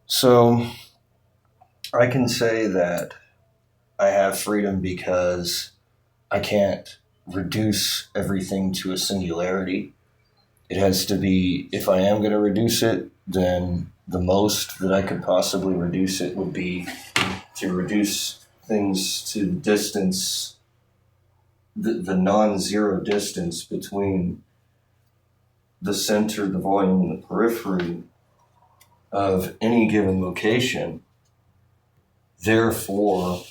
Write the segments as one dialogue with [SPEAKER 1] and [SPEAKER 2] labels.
[SPEAKER 1] So I can say that I have freedom because I can't reduce everything to a singularity. It has to be, if I am going to reduce it, then the most that I could possibly reduce it would be to reduce things to distance, the non zero distance between the center, the volume, and the periphery of any given location. Therefore,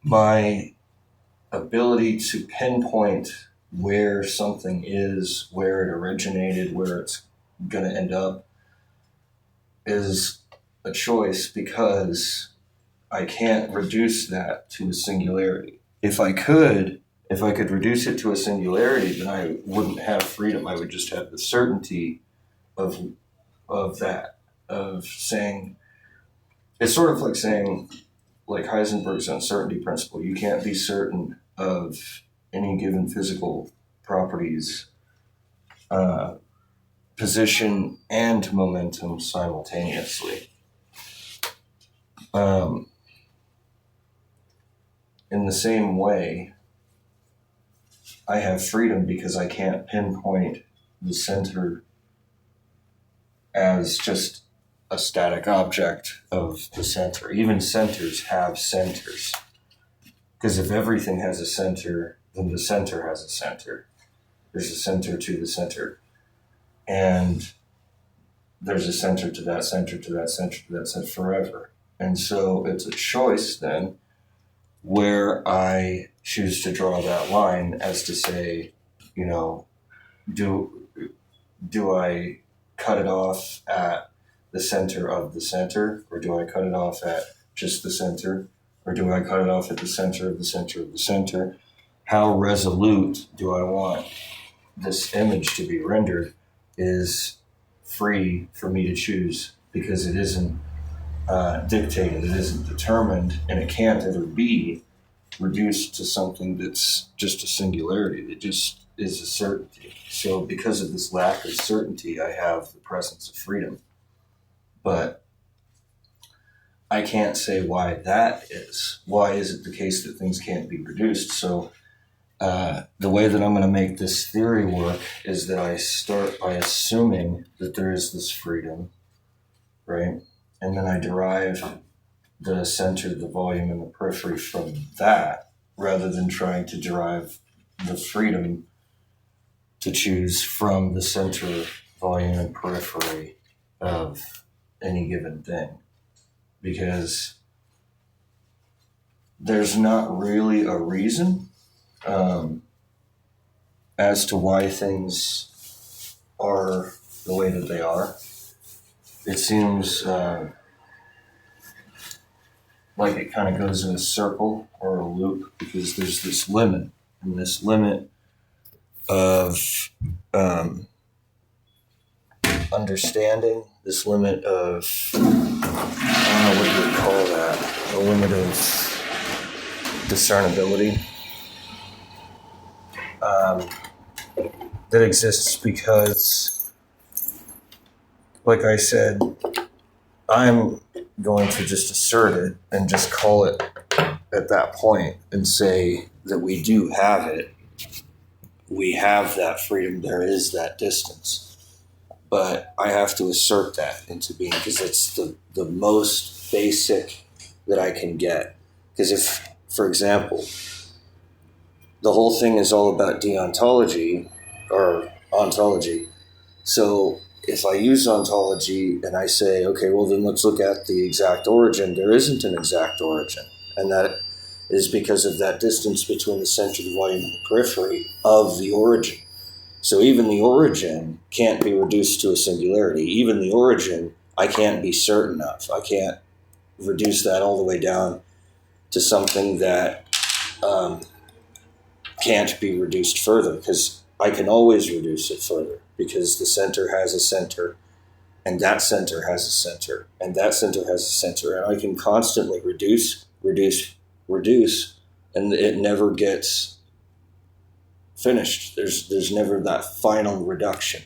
[SPEAKER 1] my ability to pinpoint where something is, where it originated, where it's going to end up, is a choice because I can't reduce that to a singularity. If I could reduce it to a singularity, then I wouldn't have freedom. I would just have the certainty of that, of saying, it's sort of like saying, like Heisenberg's uncertainty principle, you can't be certain of any given physical properties, uh, position and momentum simultaneously. Um, in the same way, I have freedom because I can't pinpoint the center as just a static object of the center. Even centers have centers. Because if everything has a center, then the center has a center. There's a center to the center. And there's a center to that center to that center to that center forever. And so it's a choice then where I choose to draw that line as to say, you know, do I cut it off at the center of the center, or do I cut it off at just the center, or do I cut it off at the center of the center of the center? How resolute do I want this image to be rendered is free for me to choose because it isn't dictated, it isn't determined, and it can't ever be reduced to something that's just a singularity, that just is a certainty. So because of this lack of certainty, I have the presence of freedom. But I can't say why that is. Why is it the case that things can't be reduced? So the way that I'm going to make this theory work is that I start by assuming that there is this freedom, right? And then I derive the center, the volume, and the periphery from that, rather than trying to derive the freedom to choose from the center, volume, and periphery of any given thing. Because there's not really a reason as to why things are the way that they are. It seems like it kind of goes in a circle or a loop because there's this limit, and this limit of understanding, this limit of, I don't know what you would call that, a limit of discernibility that exists because, like I said, I'm going to just assert it and just call it at that point and say that we do have it. We have that freedom. There is that distance. But I have to assert that into being because it's the most basic that I can get. Because if, for example, the whole thing is all about deontology or ontology. So if I use ontology and I say, okay, well then let's look at the exact origin, there isn't an exact origin. And that is because of that distance between the center, the volume, and the periphery of the origin. So even the origin can't be reduced to a singularity. Even the origin, I can't be certain of. I can't reduce that all the way down to something that can't be reduced further, because I can always reduce it further because the center has a center, and that center has a center, and that center has a center, and I can constantly reduce, and it never gets finished. There's never that final reduction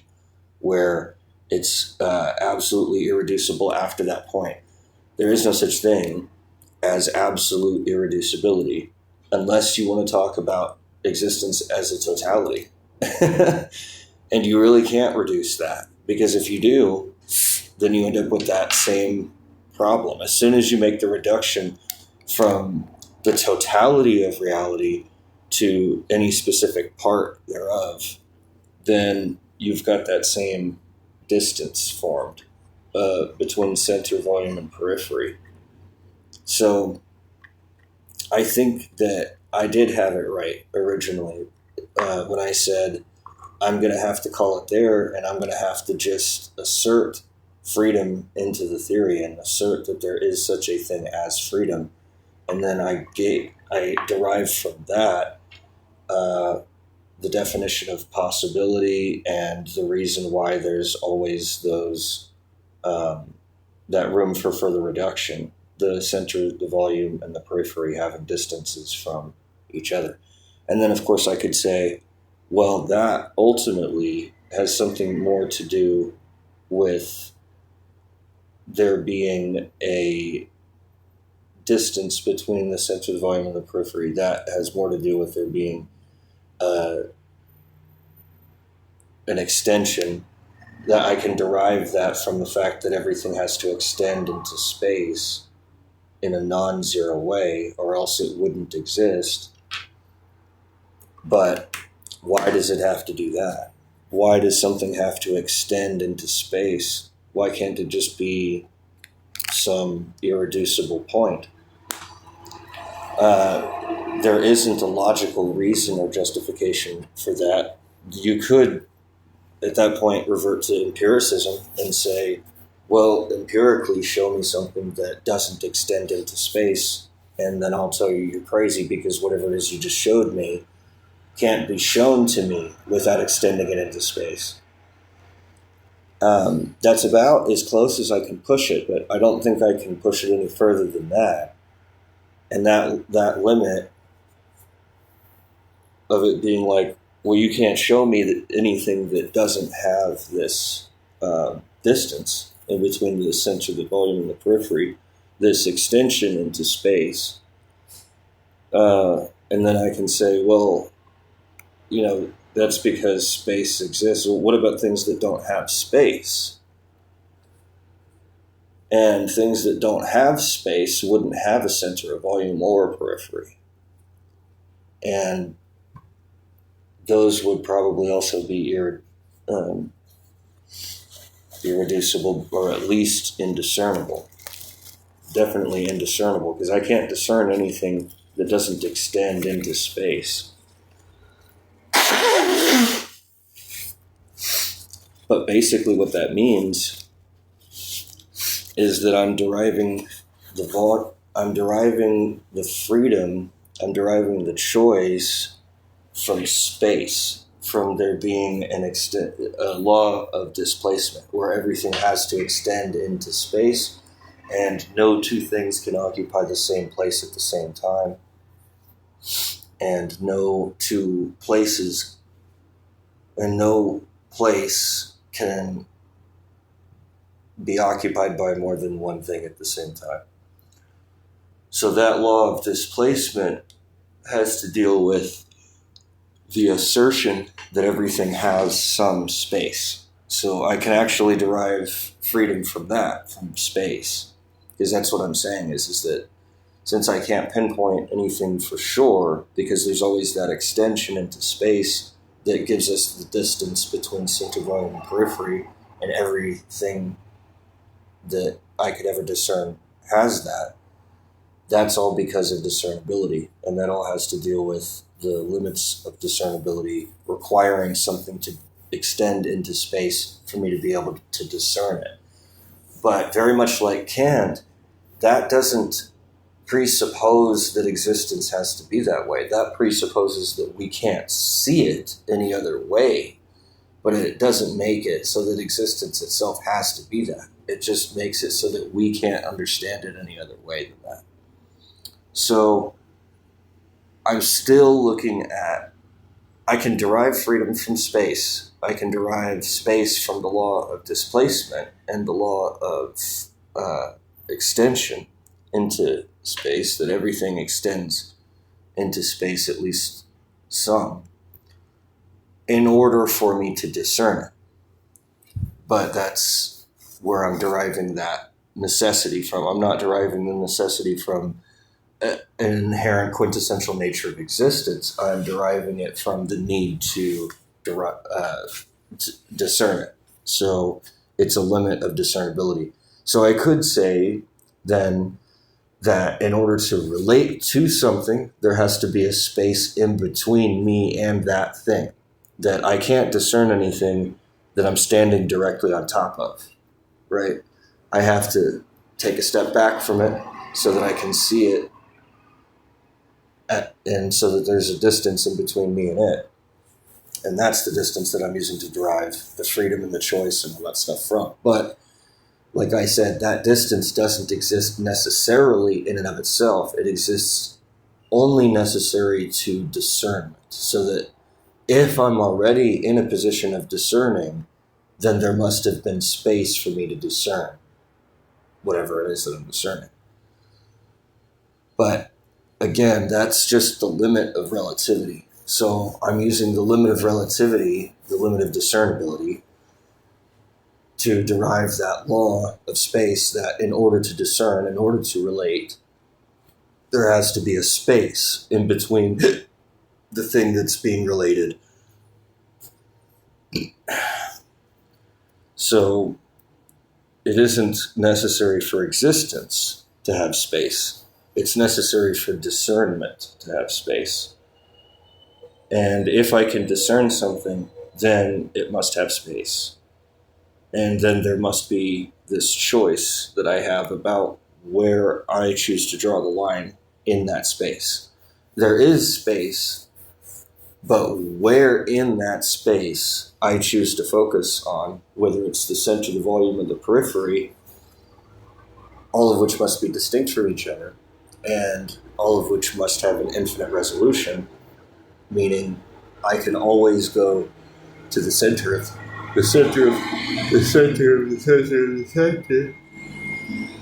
[SPEAKER 1] where It's absolutely irreducible after that point. There is no such thing as absolute irreducibility unless you want to talk about existence as a totality. And you really can't reduce that, because if you do, then you end up with that same problem. As soon as you make the reduction from the totality of reality to any specific part thereof, then you've got that same distance formed between center, volume, and periphery. So I think that I did have it right originally when I said I'm going to have to call it there, and I'm going to have to just assert freedom into the theory and assert that there is such a thing as freedom. And then I derived from that the definition of possibility and the reason why there's always those that room for further reduction. The center, the volume, and the periphery having distances from each other. And then, of course, I could say, well, that ultimately has something more to do with there being a distance between the center, the volume, and the periphery. That has more to do with there being an extension, that I can derive that from the fact that everything has to extend into space in a non-zero way, or else it wouldn't exist. But why does it have to do that? Why does something have to extend into space? Why can't it just be some irreducible point? There isn't a logical reason or justification for that. You could, at that point, revert to empiricism and say, well, empirically show me something that doesn't extend into space, and then I'll tell you you're crazy, because whatever it is you just showed me can't be shown to me without extending it into space. That's about as close as I can push it, but I don't think I can push it any further than that. And that limit of it being like, well, you can't show me anything that doesn't have this distance in between the center, the volume, and the periphery, this extension into space. And then I can say, well, that's because space exists. Well, what about things that don't have space? And things that don't have space wouldn't have a center, a volume, or a periphery. And those would probably also be irreducible, or at least indiscernible. Definitely indiscernible, because I can't discern anything that doesn't extend into space. But basically what that means is that I'm deriving the freedom, I'm deriving the choice from space, from there being a law of displacement, where everything has to extend into space, and no two things can occupy the same place at the same time, and no two places, and no place can be occupied by more than one thing at the same time. So that law of displacement has to deal with the assertion that everything has some space. So I can actually derive freedom from that, from space. Because that's what I'm saying is that since I can't pinpoint anything for sure, because there's always that extension into space that gives us the distance between center, volume, and periphery, and everything that I could ever discern has that. That's all because of discernibility, and that all has to deal with the limits of discernibility requiring something to extend into space for me to be able to discern it. But very much like Kant, that doesn't presuppose that existence has to be that way. That presupposes that we can't see it any other way, but it doesn't make it so that existence itself has to be that. It just makes it so that we can't understand it any other way than that. So I'm still looking at, I can derive freedom from space. I can derive space from the law of displacement and the law of extension into space, that everything extends into space, at least some, in order for me to discern it. But that's where I'm deriving that necessity from. I'm not deriving the necessity from an inherent quintessential nature of existence. I'm deriving it from the need to discern it. So it's a limit of discernibility. So I could say then that in order to relate to something, there has to be a space in between me and that thing, that I can't discern anything that I'm standing directly on top of, right? I have to take a step back from it so that I can see it, and so that there's a distance in between me and it. And that's the distance that I'm using to derive the freedom and the choice and all that stuff from. But like I said, that distance doesn't exist necessarily in and of itself. It exists only necessary to discernment. So that if I'm already in a position of discerning, then there must have been space for me to discern whatever it is that I'm discerning. But again, that's just the limit of relativity. So I'm using the limit of relativity, the limit of discernibility, to derive that law of space, that in order to discern, in order to relate, there has to be a space in between the thing that's being related. So it isn't necessary for existence to have space. It's necessary for discernment to have space. And if I can discern something, then it must have space. And then there must be this choice that I have about where I choose to draw the line in that space. There is space, but where in that space I choose to focus on, whether it's the center, the volume, or the periphery, all of which must be distinct from each other, and all of which must have an infinite resolution, meaning I can always go to the center of the center of the center of the center of the center.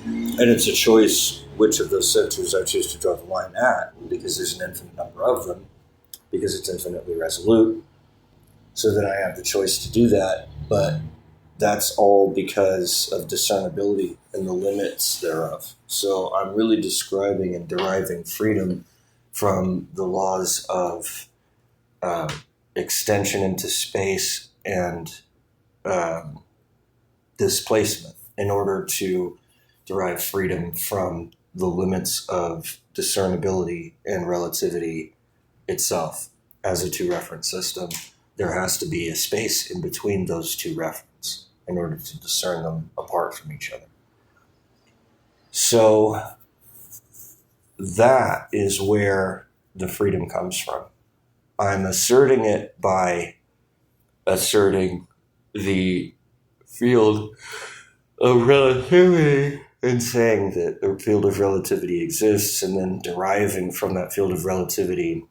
[SPEAKER 1] And it's a choice which of those centers I choose to draw the line at, because there's an infinite number of them, because it's infinitely resolute, so that I have the choice to do that. But that's all because of discernibility and the limits thereof. So I'm really describing and deriving freedom from the laws of extension into space and displacement in order to derive freedom from the limits of discernibility and relativity itself. As a two-reference system, there has to be a space in between those two references in order to discern them apart from each other. So that is where the freedom comes from. I'm asserting it by asserting the field of relativity and saying that the field of relativity exists, and then deriving from that field of relativity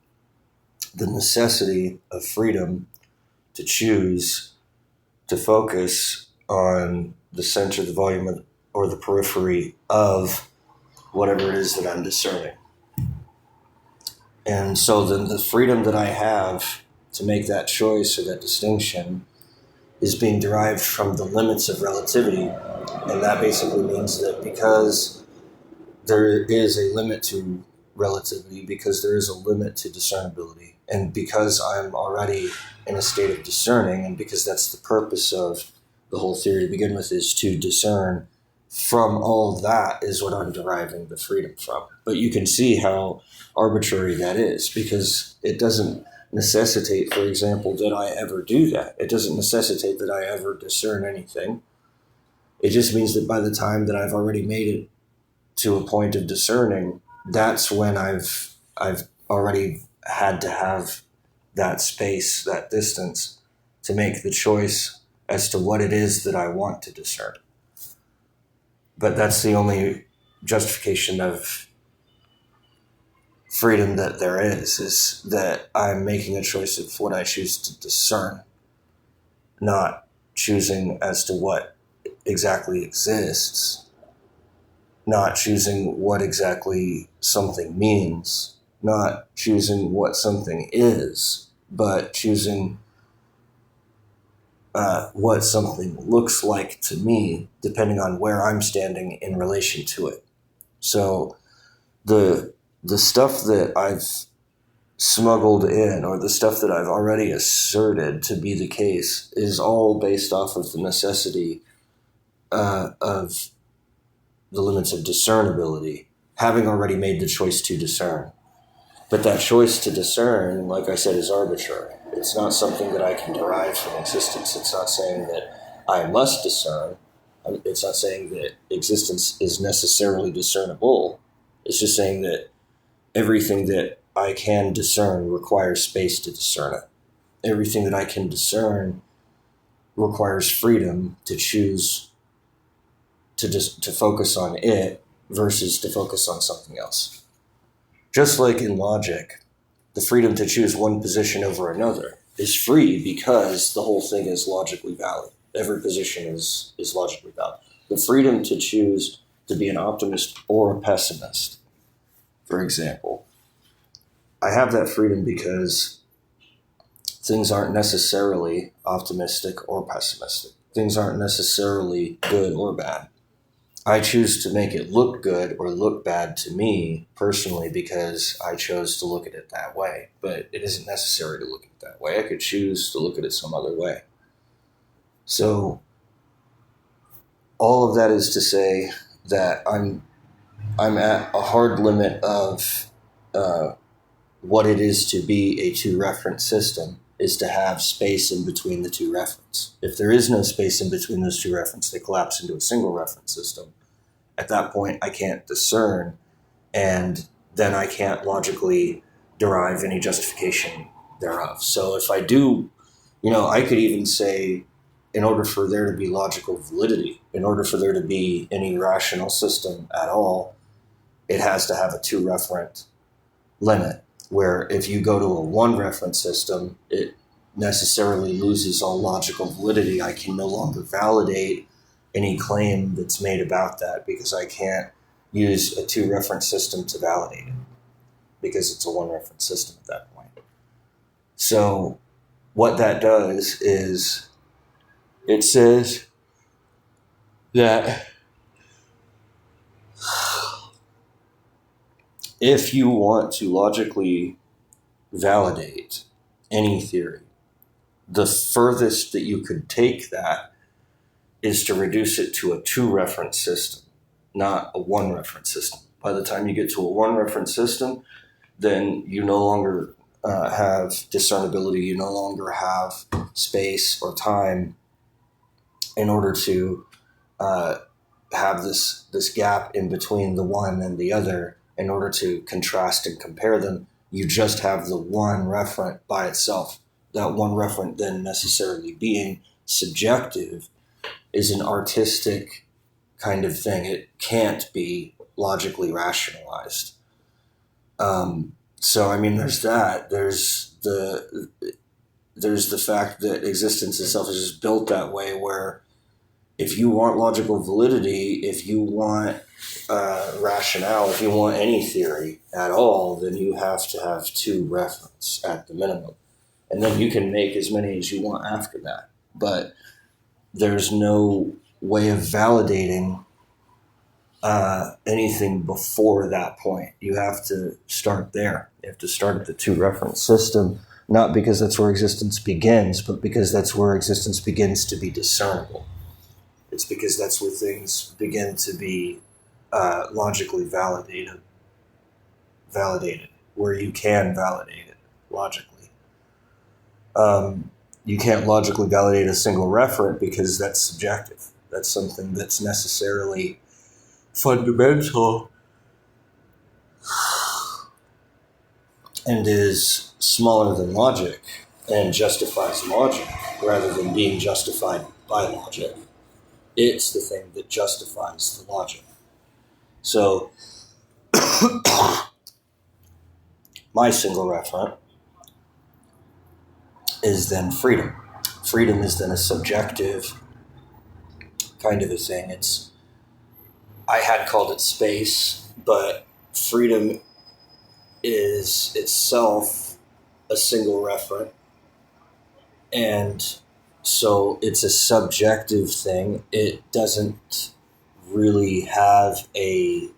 [SPEAKER 1] the necessity of freedom to choose to focus on the center, the volume, or the periphery of whatever it is that I'm discerning. And so then the freedom that I have to make that choice or that distinction is being derived from the limits of relativity. And that basically means that because there is a limit to relativity, because there is a limit to discernibility, and because I'm already in a state of discerning, and because that's the purpose of the whole theory to begin with, is to discern, from all that is what I'm deriving the freedom from. But you can see how arbitrary that is, because it doesn't necessitate, for example, that I ever do that. It doesn't necessitate that I ever discern anything. It just means that by the time that I've already made it to a point of discerning, that's when I've already had to have that space, that distance, to make the choice as to what it is that I want to discern. But that's the only justification of freedom that there is that I'm making a choice of what I choose to discern. not choosing as to what exactly exists, not choosing what exactly something means, not choosing what something is, but choosing what something looks like to me, depending on where I'm standing in relation to it. So the stuff that I've smuggled in, or the stuff that I've already asserted to be the case, is all based off of the necessity of the limits of discernibility, having already made the choice to discern. But that choice to discern, like I said, is arbitrary. It's not something that I can derive from existence. It's not saying that I must discern. It's not saying that existence is necessarily discernible. It's just saying that everything that I can discern requires space to discern it. Everything that I can discern requires freedom to choose to focus on it versus to focus on something else. Just like in logic, the freedom to choose one position over another is free because the whole thing is logically valid. Every position is logically valid. The freedom to choose to be an optimist or a pessimist, for example, I have that freedom because things aren't necessarily optimistic or pessimistic. Things aren't necessarily good or bad. I choose to make it look good or look bad to me personally because I chose to look at it that way. But it isn't necessary to look at it that way. I could choose to look at it some other way. So all of that is to say that I'm at a hard limit of what it is to be a two-reference system is to have space in between the two reference. If there is no space in between those two reference, they collapse into a single reference system. At that point, I can't discern, and then I can't logically derive any justification thereof. So if I do, I could even say, in order for there to be logical validity, in order for there to be any rational system at all, it has to have a two-referent limit, where if you go to a one-reference system, it necessarily loses all logical validity. I can no longer validate any claim that's made about that because I can't use a two-reference system to validate it because it's a one-reference system at that point. So what that does is it says that if you want to logically validate any theory, the furthest that you could take that is to reduce it to a two-reference system, not a one-reference system. By the time you get to a one-reference system, then you no longer have discernibility. You no longer have space or time in order to have this gap in between the one and the other in order to contrast and compare them. You just have the one referent by itself. That one referent then necessarily being subjective is an artistic kind of thing. It can't be logically rationalized. So, there's that. There's the fact that existence itself is just built that way, where if you want logical validity, if you want rationale, if you want any theory at all, then you have to have two reference at the minimum. And then you can make as many as you want after that. But there's no way of validating anything before that point. You have to start there. You have to start at the two reference system, not because that's where existence begins, but because that's where existence begins to be discernible. It's because that's where things begin to be logically validated, where you can validate it logically. You can't logically validate a single referent because that's subjective. That's something that's necessarily fundamental and is smaller than logic and justifies logic rather than being justified by logic. It's the thing that justifies the logic. So my single referent is then freedom freedom is then a subjective kind of a thing. I had called it space, but freedom is itself a single referent. And so it's a subjective thing. It doesn't really have a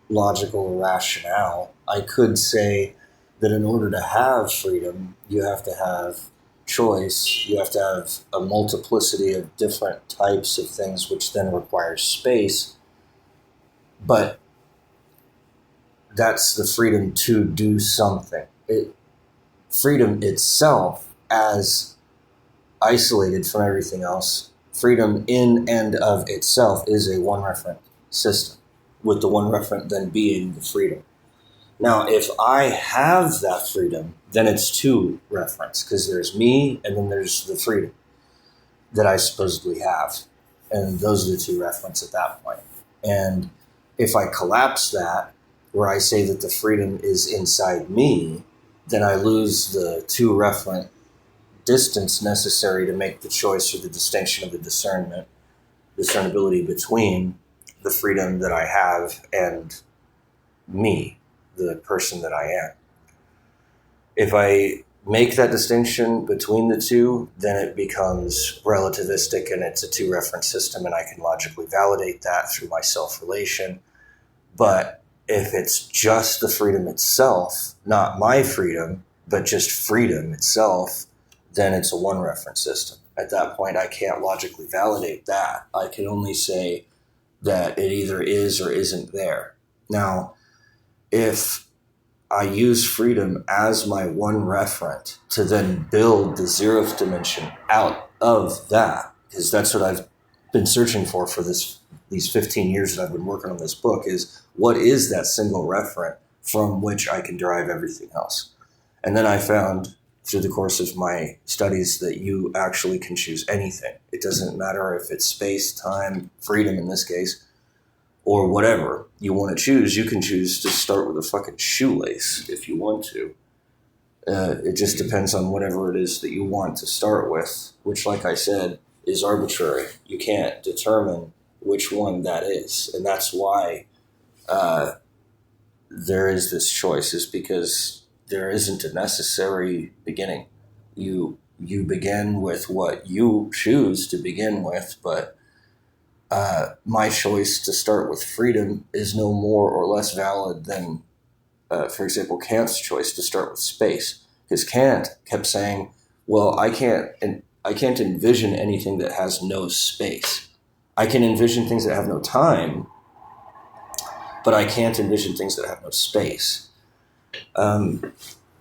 [SPEAKER 1] logical rationale. I could say that in order to have freedom, you have to have choice. You have to have a multiplicity of different types of things, which then requires space. But that's the freedom to do something. Freedom itself, as isolated from everything else, freedom in and of itself is a one referent system, with the one referent then being the freedom. Now, if I have that freedom, then it's two referents, because there's me and then there's the freedom that I supposedly have. And those are the two referents at that point. And if I collapse that, where I say that the freedom is inside me, then I lose the two referent distance necessary to make the choice or the distinction of the discernibility between the freedom that I have and me, the person that I am. If I make that distinction between the two, then it becomes relativistic and it's a two reference system, and I can logically validate that through my self-relation. But if it's just the freedom itself, not my freedom, but just freedom itself, then it's a one reference system. At that point, I can't logically validate that. I can only say that it either is or isn't there. Now, if I use freedom as my one referent to then build the zeroth dimension out of that, because that's what I've been searching for these 15 years that I've been working on this book, is what is that single referent from which I can derive everything else. And then I found through the course of my studies that you actually can choose anything. It doesn't matter if it's space, time, freedom in this case, or whatever you want to choose. You can choose to start with a fucking shoelace if you want to. It just depends on whatever it is that you want to start with, which, like I said, is arbitrary. You can't determine which one that is. And that's why there is this choice, is because there isn't a necessary beginning. You begin with what you choose to begin with, but my choice to start with freedom is no more or less valid than, for example, Kant's choice to start with space. Because Kant kept saying, well, I can't envision anything that has no space. I can envision things that have no time, but I can't envision things that have no space.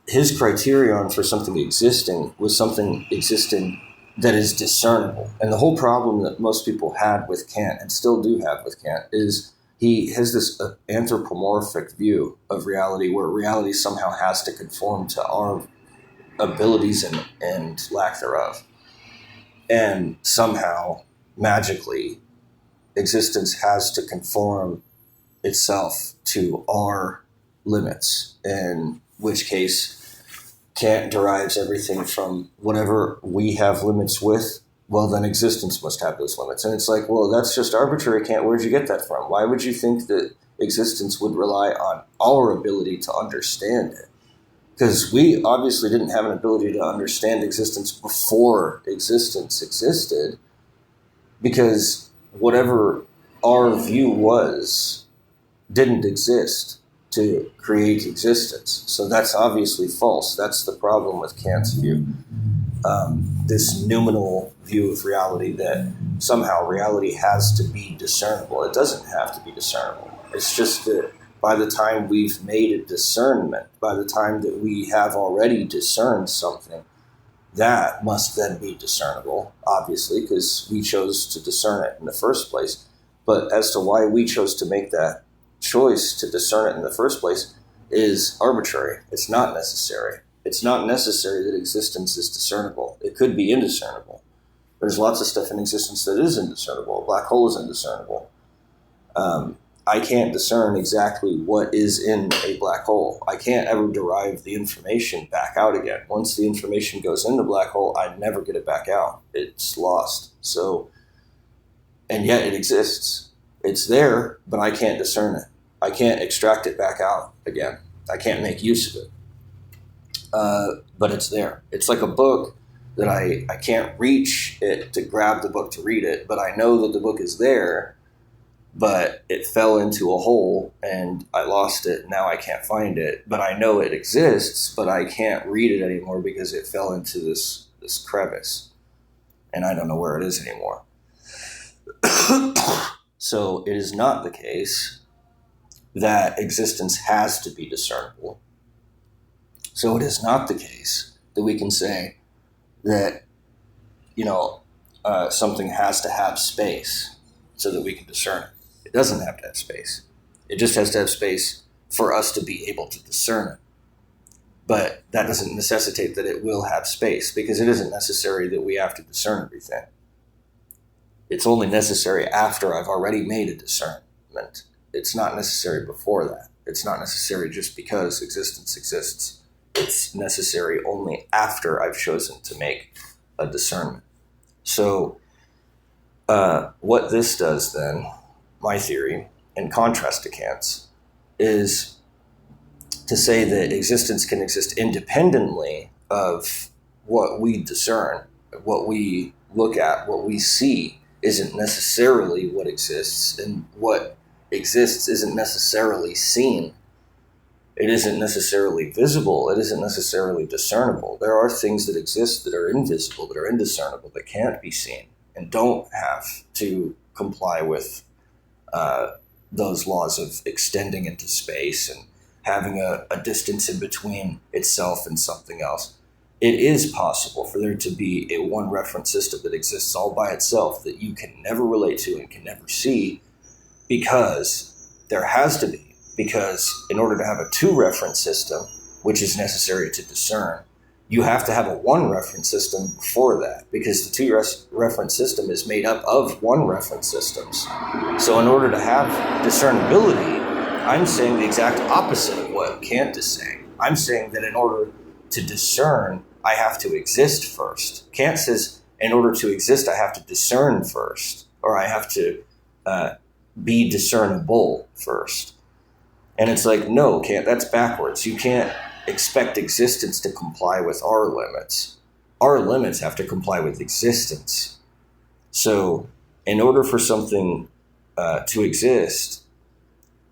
[SPEAKER 1] His criterion for something existing was something existing that is discernible. And the whole problem that most people had with Kant, and still do have with Kant, is he has this anthropomorphic view of reality, where reality somehow has to conform to our abilities and lack thereof. And somehow, magically, existence has to conform itself to our limits, in which case Kant derives everything from whatever we have limits with. Well, then existence must have those limits. And it's like, well, that's just arbitrary, Kant. Where'd you get that from? Why would you think that existence would rely on our ability to understand it? Because we obviously didn't have an ability to understand existence before existence existed, because whatever our view was didn't exist to create existence. So that's obviously false. That's the problem with Kant's view. This noumenal view of reality, that somehow reality has to be discernible. It doesn't have to be discernible. It's just that by the time we've made a discernment, by the time that we have already discerned something, that must then be discernible, obviously, because we chose to discern it in the first place. But as to why we chose to make that choice to discern it in the first place is arbitrary. It's not necessary. It's not necessary that existence is discernible. It could be indiscernible. There's lots of stuff in existence that is indiscernible. A black hole is indiscernible. I can't discern exactly what is in a black hole. I can't ever derive the information back out again. Once the information goes in the black hole, I never get it back out. It's lost. So, and yet it exists. It's there, but I can't discern it. I can't extract it back out again. I can't make use of it. But it's there. It's like a book that I can't reach it to grab the book to read it, but I know that the book is there, but it fell into a hole and I lost it. Now I can't find it, but I know it exists, but I can't read it anymore because it fell into this crevice and I don't know where it is anymore. So it is not the case that existence has to be discernible. So it is not the case that we can say that, something has to have space so that we can discern it. It doesn't have to have space. It just has to have space for us to be able to discern it. But that doesn't necessitate that it will have space, because it isn't necessary that we have to discern everything. It's only necessary after I've already made a discernment. It's not necessary before that. It's not necessary just because existence exists. It's necessary only after I've chosen to make a discernment. So what this does then, my theory, in contrast to Kant's, is to say that existence can exist independently of what we discern, what we look at, what we see isn't necessarily what exists, and what exists isn't necessarily seen. It isn't necessarily visible. It isn't necessarily discernible. There are things that exist that are invisible, that are indiscernible, that can't be seen, and don't have to comply with those laws of extending into space and having a distance in between itself and something else. It is possible for there to be a one reference system that exists all by itself that you can never relate to and can never see, because there has to be. Because in order to have a two reference system, which is necessary to discern, you have to have a one reference system before that, because the two reference system is made up of one reference systems. So in order to have discernibility, I'm saying the exact opposite of what Kant is saying. I'm saying that in order to discern, I have to exist first. Kant says in order to exist, I have to discern first, or I have to be discernible first. And it's like, no, Kant, that's backwards. You can't expect existence to comply with our limits. Our limits have to comply with existence. So in order for something to exist,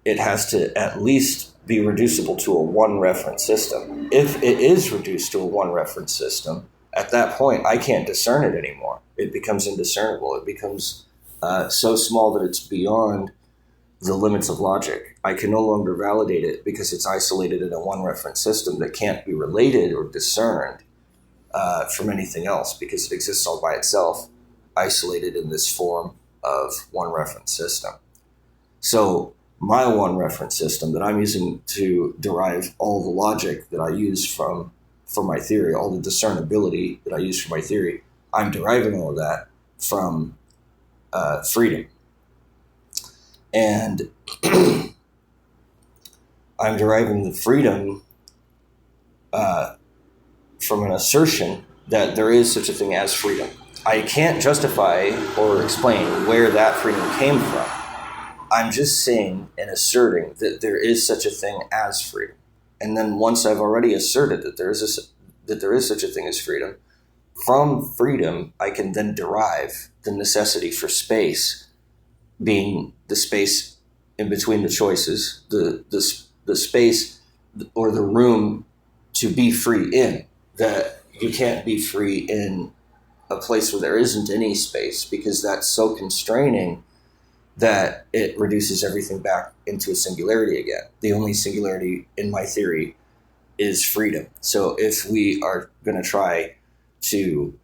[SPEAKER 1] it has to at least be reducible to a one reference system. If it is reduced to a one reference system, at that point, I can't discern it anymore. It becomes indiscernible. It becomes so small that it's beyond the limits of logic. I can no longer validate it because it's isolated in a one reference system that can't be related or discerned from anything else, because it exists all by itself, isolated in this form of one reference system. So my one reference system that I'm using to derive all the logic that I use for my theory, all the discernibility that I use for my theory, I'm deriving all of that from freedom. And I'm deriving the freedom from an assertion that there is such a thing as freedom. I can't justify or explain where that freedom came from. I'm just saying and asserting that there is such a thing as freedom. And then once I've already asserted that there is such a thing as freedom, from freedom I can then derive the necessity for space, being the space in between the choices, the space or the room to be free in. That you can't be free in a place where there isn't any space, because that's so constraining that it reduces everything back into a singularity again. The only singularity in my theory is freedom. So if we are going to try to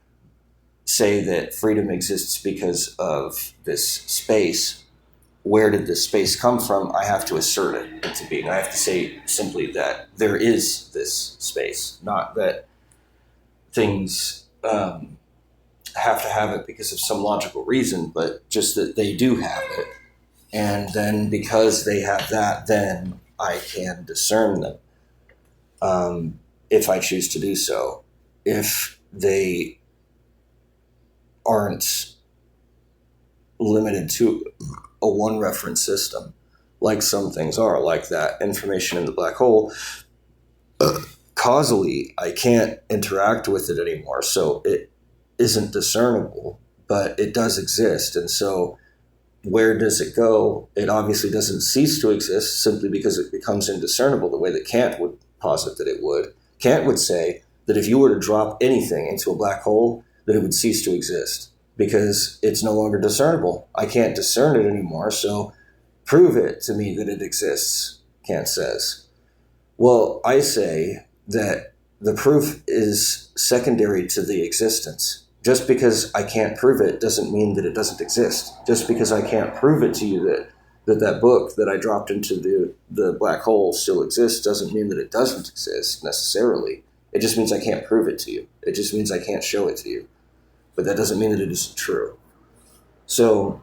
[SPEAKER 1] say that freedom exists because of this space, where did this space come from? I have to assert it into being. I have to say simply that there is this space, not that things have to have it because of some logical reason, but just that they do have it. And then because they have that, then I can discern them, if I choose to do so. If they aren't limited to a one reference system, like some things are, like that information in the black hole, causally, I can't interact with it anymore. So it isn't discernible, but it does exist. And so where does it go? It obviously doesn't cease to exist simply because it becomes indiscernible the way that Kant would posit that it would. Kant would say that if you were to drop anything into a black hole, that it would cease to exist because it's no longer discernible. I can't discern it anymore, so prove it to me that it exists, Kant says. Well, I say that the proof is secondary to the existence. Just because I can't prove it doesn't mean that it doesn't exist. Just because I can't prove it to you that book that I dropped into the black hole still exists doesn't mean that it doesn't exist necessarily. It just means I can't prove it to you. It just means I can't show it to you. But that doesn't mean that it isn't true. So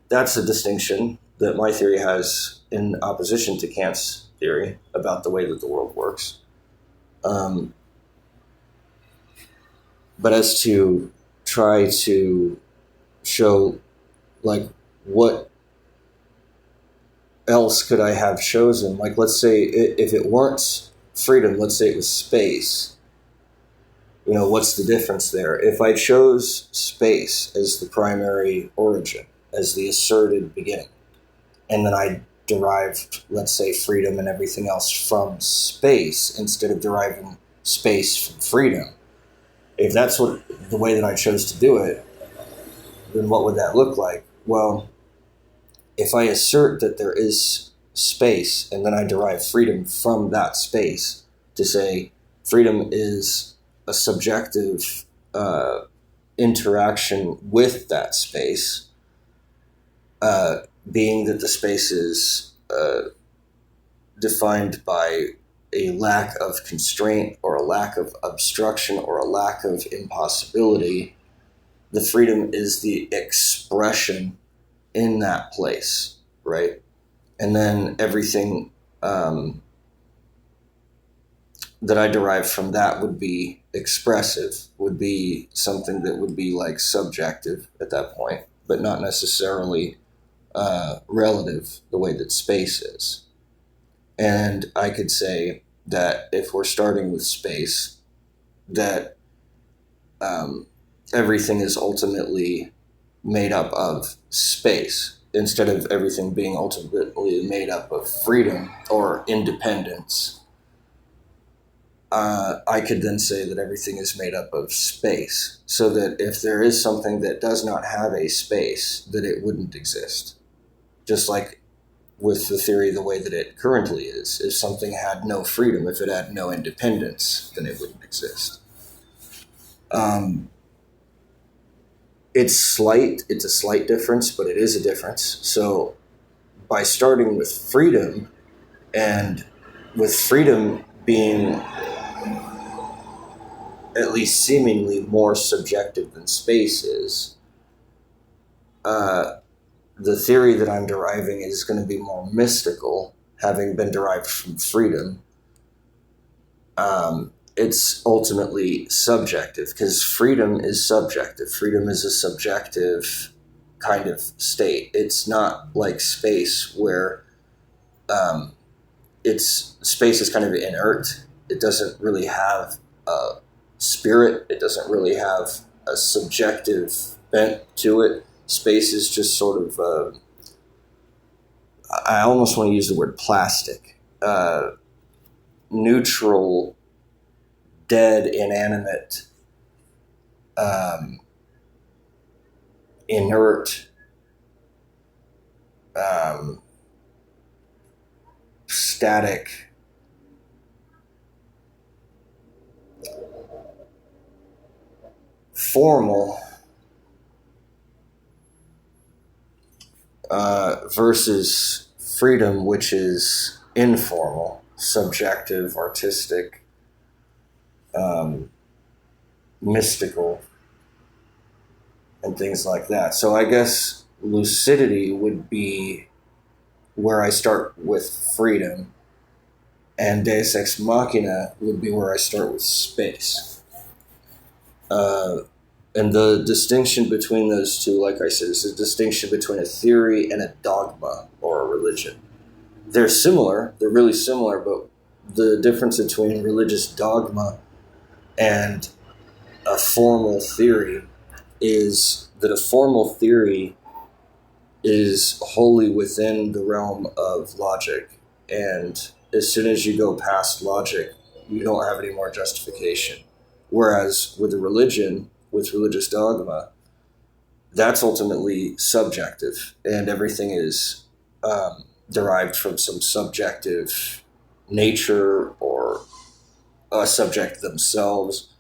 [SPEAKER 1] that's a distinction that my theory has in opposition to Kant's theory about the way that the world works. But as to try to show, like, what else could I have chosen? Like, let's say if it weren't freedom, let's say it was space. What's the difference there? If I chose space as the primary origin, as the asserted beginning, and then I derived, let's say, freedom and everything else from space instead of deriving space from freedom, if that's the way that I chose to do it, then what would that look like? Well, if I assert that there is space and then I derive freedom from that space, to say freedom is a subjective interaction with that space, being that the space is defined by a lack of constraint or a lack of obstruction or a lack of impossibility, the freedom is the expression in that place, right? And then everything that I derive from that would be expressive, would be something that would be like subjective at that point, but not necessarily relative the way that space is. And I could say that if we're starting with space, that everything is ultimately made up of space, instead of everything being ultimately made up of freedom or independence. I could then say that everything is made up of space, so that if there is something that does not have a space, that it wouldn't exist. Just like with the theory the way that it currently is. If something had no freedom, if it had no independence, then it wouldn't exist. It's a slight difference, but it is a difference. So by starting with freedom, and with freedom being at least seemingly more subjective than space is, the theory that I'm deriving is going to be more mystical, having been derived from freedom. It's ultimately subjective, because freedom is subjective. Freedom is a subjective kind of state. It's not like space, where space is kind of inert. It doesn't really have a spirit. It doesn't really have a subjective bent to it. Space is just sort of, I almost want to use the word plastic, neutral, dead, inanimate, inert, static, formal, versus freedom, which is informal, subjective, artistic, mystical, and things like that. So I guess lucidity would be where I start with freedom, and Deus Ex Machina would be where I start with space. And the distinction between those two, like I said, is a distinction between a theory and a dogma or a religion. They're similar, they're really similar, but the difference between religious dogma and a formal theory is that a formal theory is wholly within the realm of logic. And as soon as you go past logic, you don't have any more justification. Whereas with a religion, with religious dogma, that's ultimately subjective, and everything is derived from some subjective nature or a subject themselves,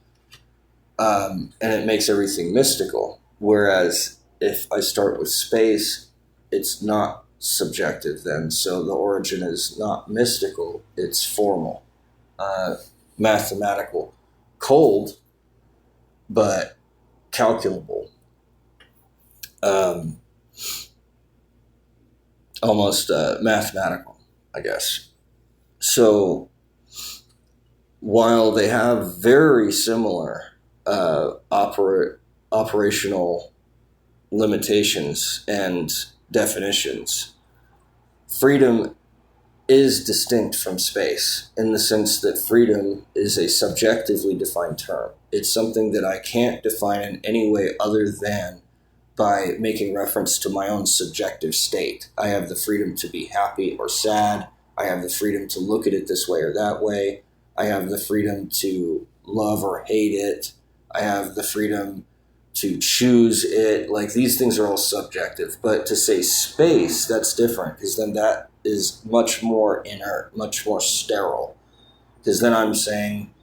[SPEAKER 1] and it makes everything mystical. Whereas if I start with space, it's not subjective then, so the origin is not mystical, it's formal, mathematical, cold, but calculable, almost mathematical, I guess. So while they have very similar operational limitations and definitions, freedom is distinct from space in the sense that freedom is a subjectively defined term. It's something that I can't define in any way other than by making reference to my own subjective state. I have the freedom to be happy or sad. I have the freedom to look at it this way or that way. I have the freedom to love or hate it. I have the freedom to choose it. Like, these things are all subjective. But to say space, that's different, because then that is much more inert, much more sterile. Because then I'm saying,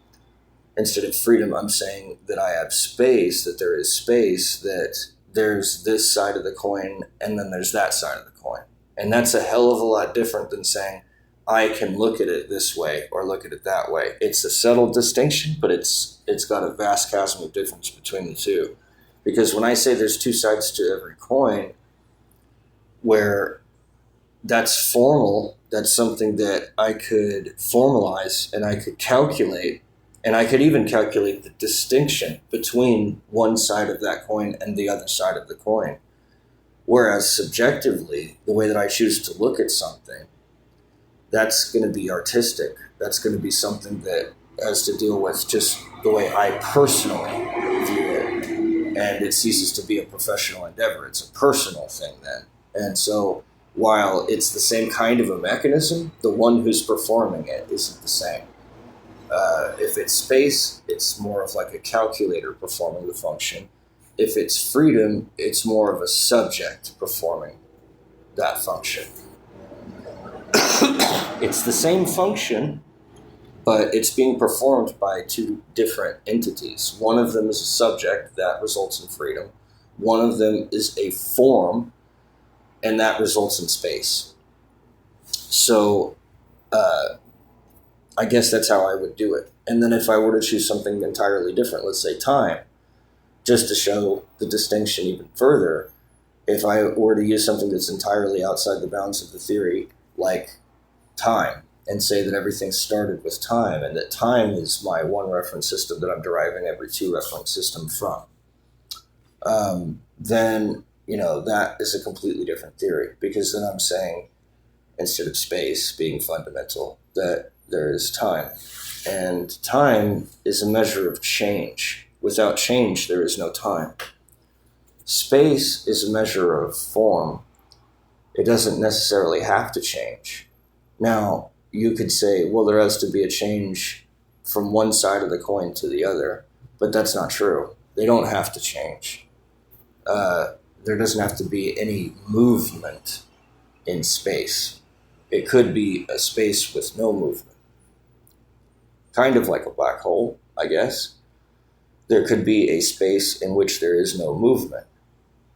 [SPEAKER 1] instead of freedom, I'm saying that I have space, that there is space, that there's this side of the coin, and then there's that side of the coin. And that's a hell of a lot different than saying, I can look at it this way or look at it that way. It's a subtle distinction, but it's got a vast chasm of difference between the two. Because when I say there's two sides to every coin, where that's formal, that's something that I could formalize and I could calculate, and I could even calculate the distinction between one side of that coin and the other side of the coin. Whereas subjectively, the way that I choose to look at something, that's going to be artistic. That's going to be something that has to deal with just the way I personally view it. And it ceases to be a professional endeavor. It's a personal thing then. And so while it's the same kind of a mechanism, the one who's performing it isn't the same. If it's space, it's more of like a calculator performing the function. If it's freedom, it's more of a subject performing that function. It's the same function, but it's being performed by two different entities. One of them is a subject that results in freedom. One of them is a form, and that results in space. So I guess that's how I would do it. And then if I were to choose something entirely different, let's say time, just to show the distinction even further, if I were to use something that's entirely outside the bounds of the theory, like time, and say that everything started with time, and that time is my one reference system that I'm deriving every two reference system from, then, that is a completely different theory, because then I'm saying, instead of space being fundamental, that there is time. And time is a measure of change. Without change, there is no time. Space is a measure of form. It doesn't necessarily have to change. Now, you could say, well, there has to be a change from one side of the coin to the other, but that's not true. They don't have to change. There doesn't have to be any movement in space. It could be a space with no movement. Kind of like a black hole, I guess. There could be a space in which there is no movement,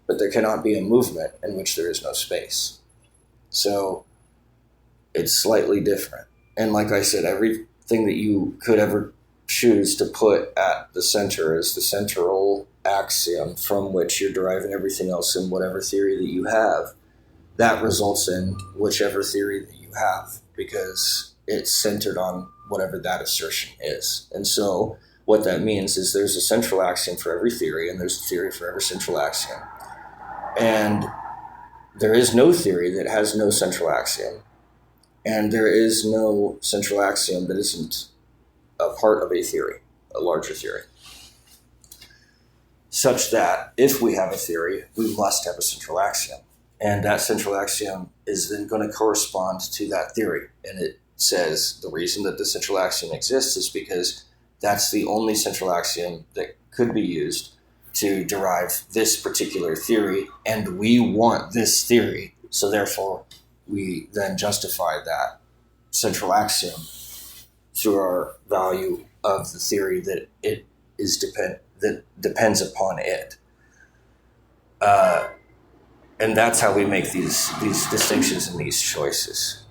[SPEAKER 1] but there cannot be a movement in which there is no space. So it's slightly different. And like I said, everything that you could ever choose to put at the center as the central axiom from which you're deriving everything else in whatever theory that you have, that results in whichever theory that you have, because it's centered on whatever that assertion is. And so what that means is there's a central axiom for every theory, and there's a theory for every central axiom. And there is no theory that has no central axiom, and there is no central axiom that isn't a part of a theory, a larger theory. Such that if we have a theory, we must have a central axiom. And that central axiom is then going to correspond to that theory. And it says the reason that the central axiom exists is because that's the only central axiom that could be used to derive this particular theory, and we want this theory, so therefore we then justify that central axiom through our value of the theory that it is that depends upon it. And that's how we make these distinctions and these choices.